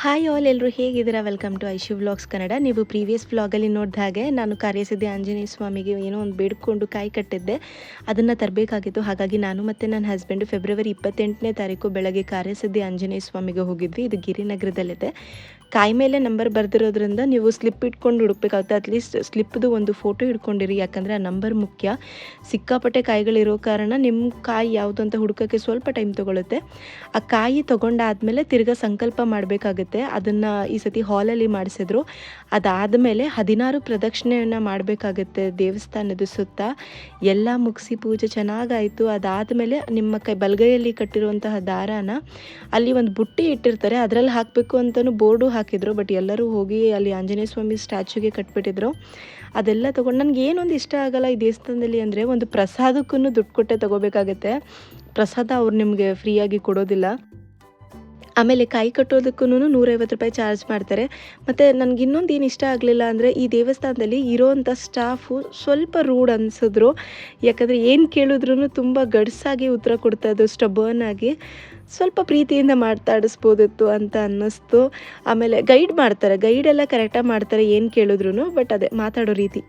Hi all, ಎಲ್ಲರೂ ಹೇಗಿದ್ದೀರಾ? Welcome to Aishu vlogs Kannada. ನೀವು ಪ್ರೀವಿಯಸ್ ವ್ಲಾಗಲ್ಲಿ ನೋಡಿದ ಹಾಗೆ ನಾನು ಕಾರ್ಯಸಿದ್ಧಿ ಆಂಜನೇಯ ಸ್ವಾಮಿಗೆ ಏನೋ ಒಂದು ಬೇಡ್ಕೊಂಡು ಕಾಯಿ ಕಟ್ಟಿದ್ದೆ. ಅದನ್ನು ತರಬೇಕಾಗಿತ್ತು. ಹಾಗಾಗಿ ನಾನು ಮತ್ತು ನನ್ನ ಹಸ್ಬೆಂಡು ಫೆಬ್ರವರಿ 28ನೇ ತಾರೀಕು ಬೆಳಗ್ಗೆ ಕಾರ್ಯಸಿದ್ಧಿ ಆಂಜನೇಯ ಸ್ವಾಮಿಗೆ ಹೋಗಿದ್ವಿ. ಇದು ಗಿರಿನಗರದಲ್ಲಿದೆ. ಕಾಯಿ ಮೇಲೆ ನಂಬರ್ ಬರೆದಿರೋದ್ರಿಂದ ನೀವು ಸ್ಲಿಪ್ ಇಟ್ಕೊಂಡು ಹುಡುಕ್ಬೇಕಾಗುತ್ತೆ. ಅಟ್ಲೀಸ್ಟ್ ಸ್ಲಿಪ್ದು ಒಂದು ಫೋಟೋ ಇಟ್ಕೊಂಡಿರಿ, ಯಾಕಂದರೆ ಆ ನಂಬರ್ ಮುಖ್ಯ. ಸಿಕ್ಕಾಪಟ್ಟೆ ಕಾಯಿಗಳಿರೋ ಕಾರಣ ನಿಮ್ಮ ಕಾಯಿ ಯಾವುದು ಅಂತ ಹುಡುಕೋಕ್ಕೆ ಸ್ವಲ್ಪ ಟೈಮ್ ತೊಗೊಳುತ್ತೆ. ಆ ಕಾಯಿ ತೊಗೊಂಡಾದಮೇಲೆ ತಿರ್ಗಾ ಸಂಕಲ್ಪ ಮಾಡಬೇಕಾಗುತ್ತೆ. ಅದನ್ನು ಈ ಸತಿ ಹಾಲಲ್ಲಿ ಮಾಡಿಸಿದ್ರು. ಅದಾದಮೇಲೆ 16 ಪ್ರದಕ್ಷಿಣೆಯನ್ನು ಮಾಡಬೇಕಾಗುತ್ತೆ ದೇವಸ್ಥಾನದ ಸುತ್ತ. ಎಲ್ಲ ಮುಗಿಸಿ ಪೂಜೆ ಚೆನ್ನಾಗಾಯಿತು. ಅದಾದಮೇಲೆ ನಿಮ್ಮ ಬಲಗೈಯಲ್ಲಿ ಕಟ್ಟಿರುವಂತಹ ದಾರಾನ ಅಲ್ಲಿ ಒಂದು ಬುಟ್ಟಿ ಇಟ್ಟಿರ್ತಾರೆ, ಅದರಲ್ಲಿ ಹಾಕಬೇಕು ಅಂತಲೂ ಬೋರ್ಡು ಹಾಕಿದ್ರು. ಬಟ್ ಎಲ್ಲರೂ ಹೋಗಿ ಅಲ್ಲಿ ಆಂಜನೇಯ ಸ್ವಾಮಿ ಸ್ಟ್ಯಾಚ್ಯೂಗೆ ಕಟ್ಬಿಟ್ಟಿದ್ರು. ಅದೆಲ್ಲ ತೊಗೊಂಡು ನನಗೆ ಏನೊಂದು ಇಷ್ಟ ಆಗಲ್ಲ ಈ ದೇವಸ್ಥಾನದಲ್ಲಿ ಅಂದರೆ, ಒಂದು ಪ್ರಸಾದಕ್ಕೂ ದುಡ್ಡು ಕೊಟ್ಟೆ ತೊಗೋಬೇಕಾಗತ್ತೆ. ಪ್ರಸಾದ ಅವ್ರು ನಿಮಗೆ ಫ್ರೀಯಾಗಿ ಕೊಡೋದಿಲ್ಲ. ಆಮೇಲೆ ಕಾಯಿ ಕಟ್ಟೋದಕ್ಕೂ 150 ರೂಪಾಯಿ ಚಾರ್ಜ್ ಮಾಡ್ತಾರೆ. ಮತ್ತು ನನಗೆ ಇನ್ನೊಂದು ಏನು ಇಷ್ಟ ಆಗಲಿಲ್ಲ ಅಂದರೆ, ಈ ದೇವಸ್ಥಾನದಲ್ಲಿ ಇರೋವಂಥ ಸ್ಟಾಫು ಸ್ವಲ್ಪ ರೂಡ್ ಅನಿಸಿದ್ರು. ಯಾಕಂದರೆ ಏನು ಕೇಳಿದ್ರೂ ತುಂಬ ಗಡ್ಸಾಗಿ ಉತ್ತರ ಕೊಡ್ತಾಯಿದ್ದು, ಸ್ಟಬರ್ನ್ ಆಗಿ. ಸ್ವಲ್ಪ ಪ್ರೀತಿಯಿಂದ ಮಾತಾಡಿಸ್ಬೋದಿತ್ತು ಅಂತ ಅನ್ನಿಸ್ತು. ಆಮೇಲೆ ಗೈಡೆಲ್ಲ ಕರೆಕ್ಟಾಗಿ ಮಾಡ್ತಾರೆ ಏನು ಕೇಳಿದ್ರು. ಬಟ್ ಅದೇ ಮಾತಾಡೋ ರೀತಿ